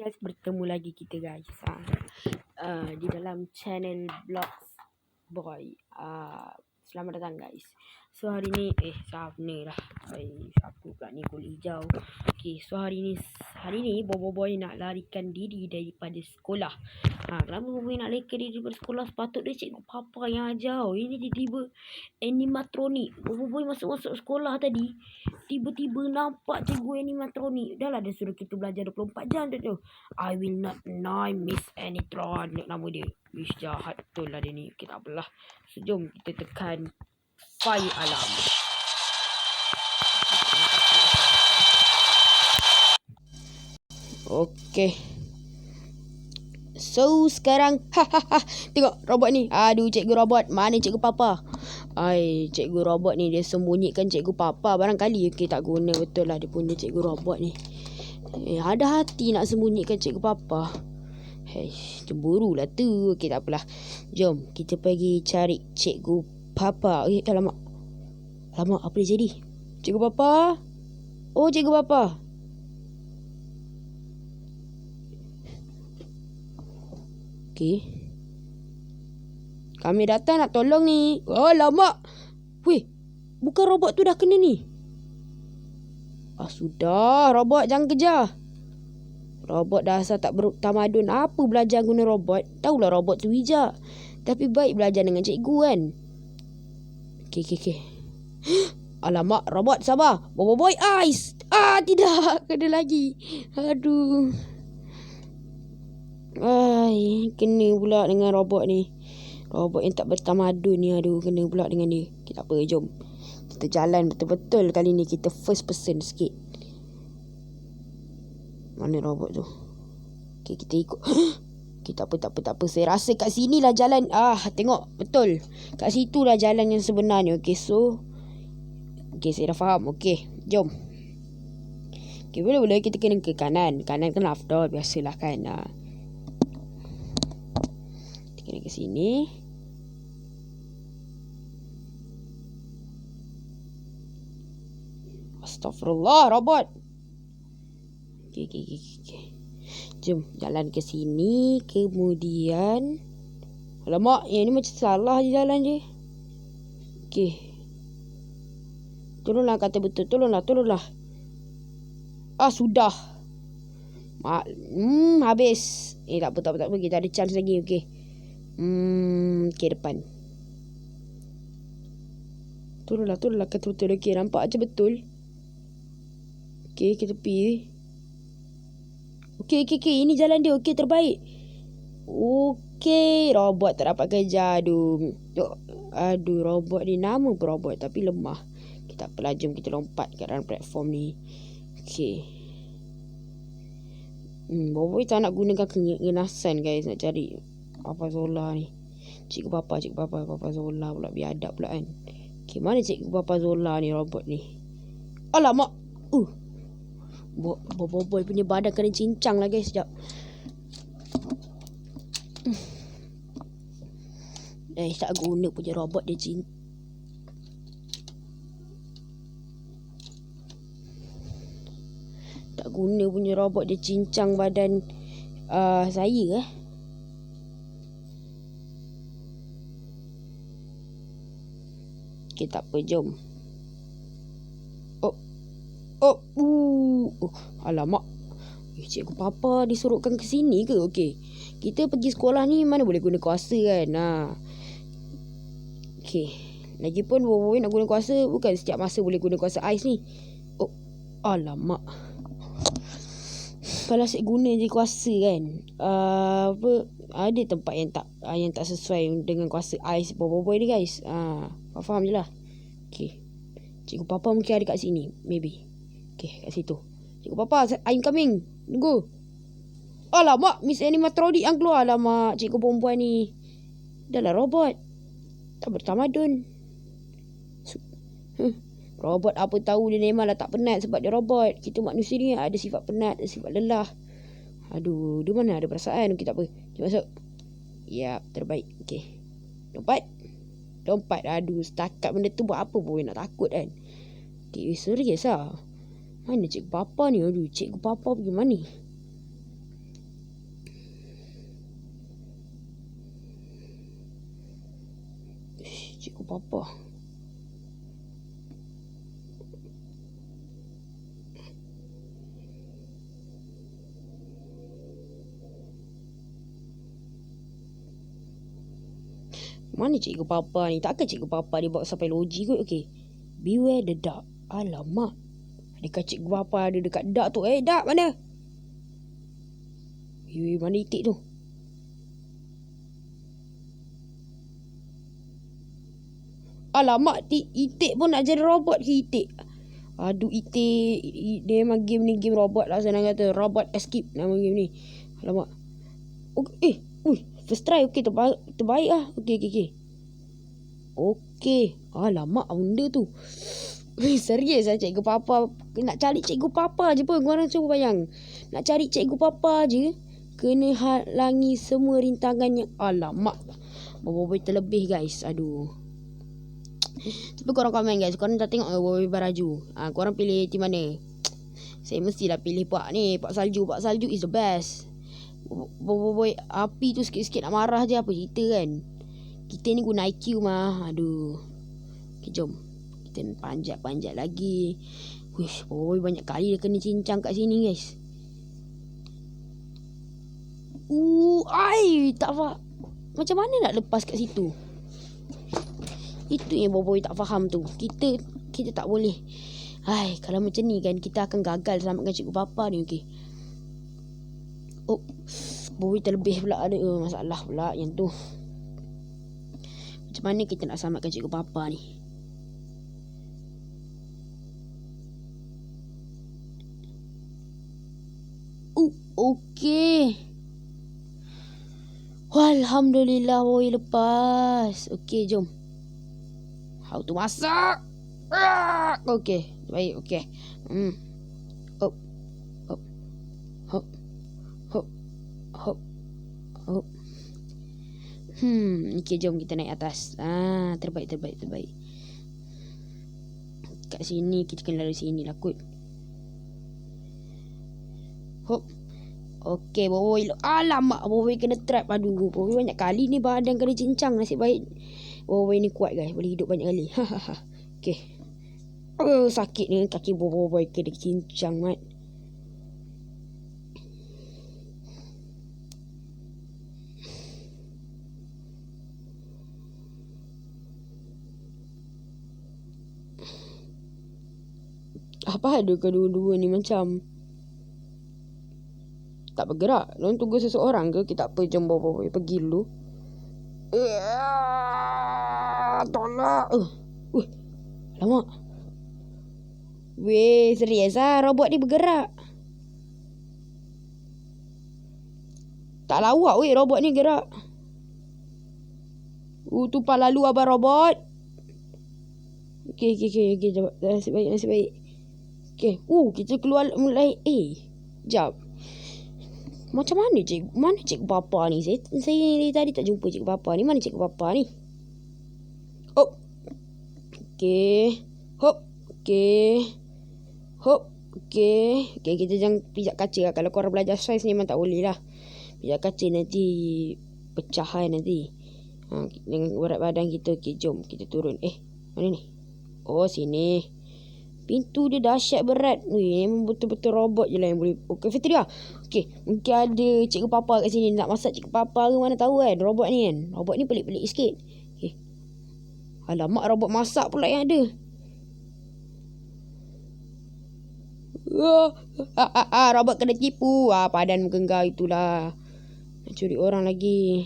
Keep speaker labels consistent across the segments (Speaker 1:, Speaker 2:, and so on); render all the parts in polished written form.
Speaker 1: guys, bertemu lagi kita guys di dalam channel Vlogs Boy. Selamat datang guys. So hari ni Sabtu lah. Sabtu pula ni kulit hijau. Okay, so hari ni Bobo Boy nak larikan diri daripada sekolah. Kenapa Bobo Boy nak larikan diri daripada sekolah? Sepatutnya cikgu Papa yang ajar. Ini tiba-tiba animatronik. Bobo Boy masuk sekolah tadi, tiba-tiba nampak cikgu animatronik. Dah lah dia suruh kita belajar 24 jam tu. I will not deny Miss Animatronic nama dia. Wish jahat betul lah dia ni. Okay, tak apalah. So jom kita tekan fire alarm. Okay. So sekarang tengok robot ni. Aduh, cikgu robot. Mana cikgu Papa? Cikgu robot ni dia sembunyikan cikgu Papa. Barangkali tak guna betul lah dia punya cikgu robot ni. Ada hati nak sembunyikan cikgu Papa. Cemburu lah tu. Okay, tak apalah. Jom kita pergi cari cikgu Papa. Alamak, apa dia jadi? Cikgu Papa? Oh, cikgu Papa. Okay, kami datang nak tolong ni. Alamak. Weh, bukan robot tu dah kena ni. Sudah, robot jangan kejar. Robot dasar tak bertamadun. Apa belajar guna robot? Tahulah robot tu bijak, tapi baik belajar dengan cikgu kan. Okay. Alamak, robot sabar. Bobo Boy Ice. Tidak, kena lagi. Aduh. Kena pula dengan robot ni. Robot yang tak bertamadun ni. Aduh, kena pula dengan dia. Okay, tak apa, jom kita jalan betul-betul kali ni. Kita first person sikit. Mana robot tu? Okay, kita ikut. Okay, tak apa. Saya rasa kat sini lah jalan. Tengok, betul. Kat situ lah jalan yang sebenarnya. Okay, so saya dah faham. Okay, jom. Okay, boleh kita kena ke kanan. Kanan kan afdal, biasalah kan. Kita kena ke sini. Astaghfirullah, robot. Okay. Jom jalan ke sini. Kemudian alamak, yang ni macam salah je jalan je. Okay, tolonglah kata betul. Tolonglah. Sudah. Habis. Tak apa. Kita ada chance lagi. Okay. Okay, depan. Tolonglah kata betul. Okay, nampak macam betul. Okay, kita pergi. Okay. Ini jalan dia. Okay, terbaik. Okay, robot tak dapat kerja. Aduh, robot ni nama pun robot tapi lemah. Kita tak apalah, jom kita lompat kat dalam platform ni. Okay. Bobo tak nak gunakan keganasan guys, nak cari Papa Zola ni. Cikgu Papa Zola pula, biadab pula kan. Okay, mana cikgu Papa Zola ni, robot ni? Alamak. Bobo Boy punya badan kena cincang lah guys. Sekejap. Tak guna punya robot dia Tak guna punya robot dia cincang badan saya. Okay, tak apa, jom. Alamak. Cikgu Papa disuruhkan ke sini ke? Okay, kita pergi sekolah ni mana boleh guna kuasa kan. Okay, lagipun Bobo nak guna kuasa, bukan setiap masa boleh guna kuasa ais ni. Alamak. Kalau saya guna je kuasa kan, ada tempat yang tak sesuai dengan kuasa ais Bobo Boy ni guys. Faham je lah. Okay, cikgu Papa mungkin ada kat sini, maybe. Okay, kat situ. Cikgu Papa, I'm coming. Tunggu. Alamak, Miss Animatronic yang keluar. Alamak, cikgu perempuan ni. Dah lah robot, tak bertamadun. Robot apa tahu, dia memanglah tak penat sebab dia robot. Kita manusia ni ada sifat penat, ada sifat lelah. Aduh, dia mana ada perasaan. Okay, tak apa, jom masuk. Yap, terbaik. Okay, lompat. Aduh, setakat benda tu buat apa pun nak takut kan. Okay, serius lah. Mana cikgu Papa ni? Aduh, cikgu Papa pergi mana? apa-apa. Mana cikgu papa ni? Takkan cikgu papa dia bawa sampai loji kot? Okay. Beware the dark. Alamak. Adakah cikgu papa ada dekat dark tu? Dark mana? Mana itik tu? Alamak, itik pun nak jadi robot ke itik? Aduh, itik. Dia memang game ni game robot lah, senang kata. Robot escape nama game ni. Alamak. First try. Okay, terbaik lah. Okay. Alamak, benda tu. Serius lah cikgu papa. Nak cari cikgu papa je pun. Korang cuba bayang. Nak cari cikgu papa je, kena halangi semua rintangannya. Alamak. Boboiboy terlebih guys. Aduh. Tapi korang komen guys. Korang dah tengok Boboiboy Baraju. Korang pilih team mana? Saya mestilah pilih Pak ni. Pak Salju. Pak Salju is the best. Boboiboy api tu sikit-sikit nak marah je. Apa cerita kan? Kita ni guna IQ mah. Aduh. Okay, jom. Kita panjat-panjat lagi. Wish, Boboiboy banyak kali dia kena cincang kat sini guys. Tak faham. Macam mana nak lepas kat situ? Itu yang Boboiboy tak faham tu. Kita tak boleh. Kalau macam ni kan, kita akan gagal selamatkan cikgu papa ni. Okay. Boboiboy terlebih pula. Ada masalah pula yang tu. Macam mana kita nak selamatkan cikgu papa ni? Okay. Alhamdulillah Boboiboy lepas. Okay, jom. How to masak? Okay, baik. Okay. Hop. Okay, jom kita naik atas. Terbaik. Kat sini kita kena lari sini lah kot. Hop. Okay, Boboiboy. Alamak, Boboiboy kena trap. Aduh, Boboiboy banyak kali ni badan kena cincang. Nasib baik Boboiboy ni kuat guys. Boleh hidup banyak kali. Okay. Sakit ni kaki Boboiboy kena cincang mat. Apa ada kedua-dua ni macam tak bergerak. Diorang tunggu seseorang ke? Kita apa, jom Boboiboy pergi dulu. Tolak. Alamak. Weh, serius lah robot ni bergerak. Tak lawak weh robot ni gerak. Tumpah lalu abang robot. Okay. Nasib baik. Okay. Kita keluar mulai. Jap. Macam mana cikgu papa ni? Saya tadi tak jumpa cikgu papa ni. Mana cikgu papa ni? Okay. Kita jangan pijak kaca lah. Kalau korang belajar saiz ni memang tak boleh lah. Pijak kaca nanti pecah nanti. Dengan berat badan kita. Okay, jom kita turun. Mana ni? Sini. Pintu dia dahsyat berat. Memang betul-betul robot je lah yang boleh. Cafeteria. Okay. Mungkin ada cikgu papa kat sini. Nak masak cikgu papa ke mana tahu kan. Robot ni kan. Robot ni pelik-pelik sikit. Okay. Alamak, robot masak pula yang ada. Robot kena tipu. Padan muka kau itulah. Nak curi orang lagi.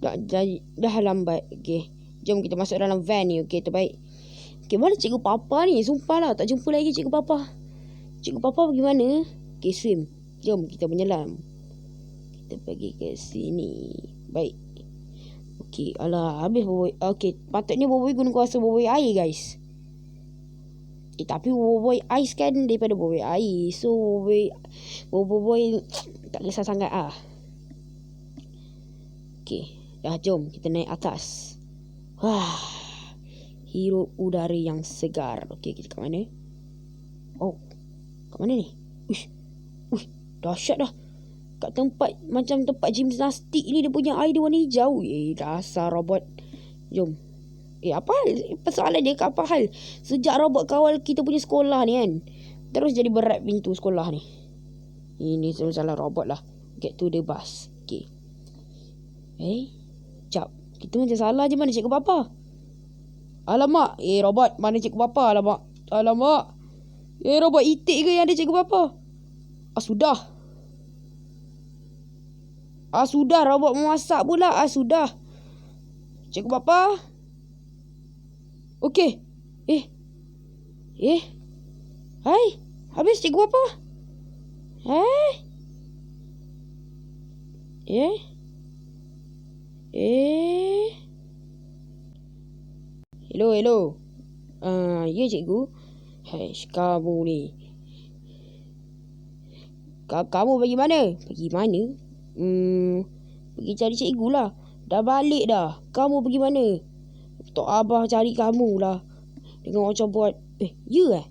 Speaker 1: Dah lambat. Okay. Jom kita masuk dalam van ni. Okay, terbaik. Okay, mana cikgu papa ni? Sumpah lah, tak jumpa lagi cikgu papa. Cikgu papa pergi mana? Okay, swim. Jom kita menyelam. Kita pergi ke sini. Baik. Okay, alah, habis Boboiboy. Okay, patutnya Boboiboy guna kuasa Boboiboy air, guys. Tapi Boboiboy ais kan daripada Boboiboy air. So, Boboiboy tak kisah sangat lah. Okay, dah jom kita naik atas. Hirup udara yang segar. Okay, kita kat mana? Kat mana ni? Dahsyat dah. kat tempat macam tempat gimnastik ni dia punya air dia warna hijau. Dasar robot. Jom. Apa hal? Persoalan dia apa hal? Sejak robot kawal kita punya sekolah ni kan, terus jadi berat pintu sekolah ni. Ini semua salah robot lah. Get to the bus. Okay. Jap. Kita macam salah je. Mana cikgu Papa? Alamak. Robot. Mana cikgu Papa? Alamak. Robot itik ke yang ada cikgu Papa? Sudah. Sudah. Robot memasak pula. Sudah. Cikgu Papa? Okey. Hai. Habis cikgu Papa? Hello. Ya cikgu. Kamu ni. Kamu pergi mana? Pergi cari cikgu lah. Dah balik dah. Kamu pergi mana? Tok Abah cari kamu lah. Dengan macam buat. Ya?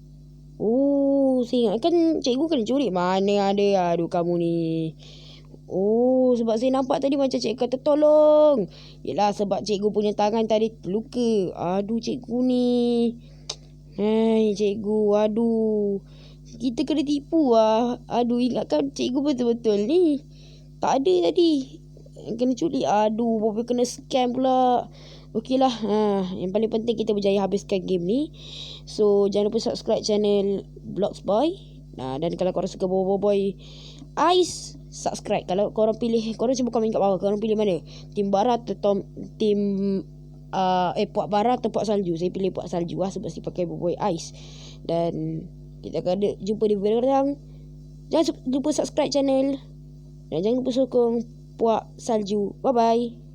Speaker 1: Saya ingat kan cikgu kena curi. Mana ada. Aduh kamu ni. Sebab saya nampak tadi macam cikgu kata tolong. Yelah sebab cikgu punya tangan tadi terluka. Aduh cikgu ni. Cikgu. Aduh. Kita kena tipu lah. Aduh ingatkan cikgu betul-betul ni. Tak ada tadi. Kena culik. Aduh Bobi kena scam pula. Okey lah. Yang paling penting kita berjaya habiskan game ni. So jangan lupa subscribe channel Bloxboy. Dan kalau korang suka Boboiboy Ice, subscribe. Kalau korang pilih, korang cuba komen kat bawah. Korang pilih mana? Tim Barat atau tim Puak Barat atau Puak Salju? Saya pilih Puak Salju lah sebab saya pakai Boboiboy Ice. Dan kita akan jumpa di video datang. Jangan lupa subscribe channel. Dan jangan lupa sokong Puak Salju. Bye bye.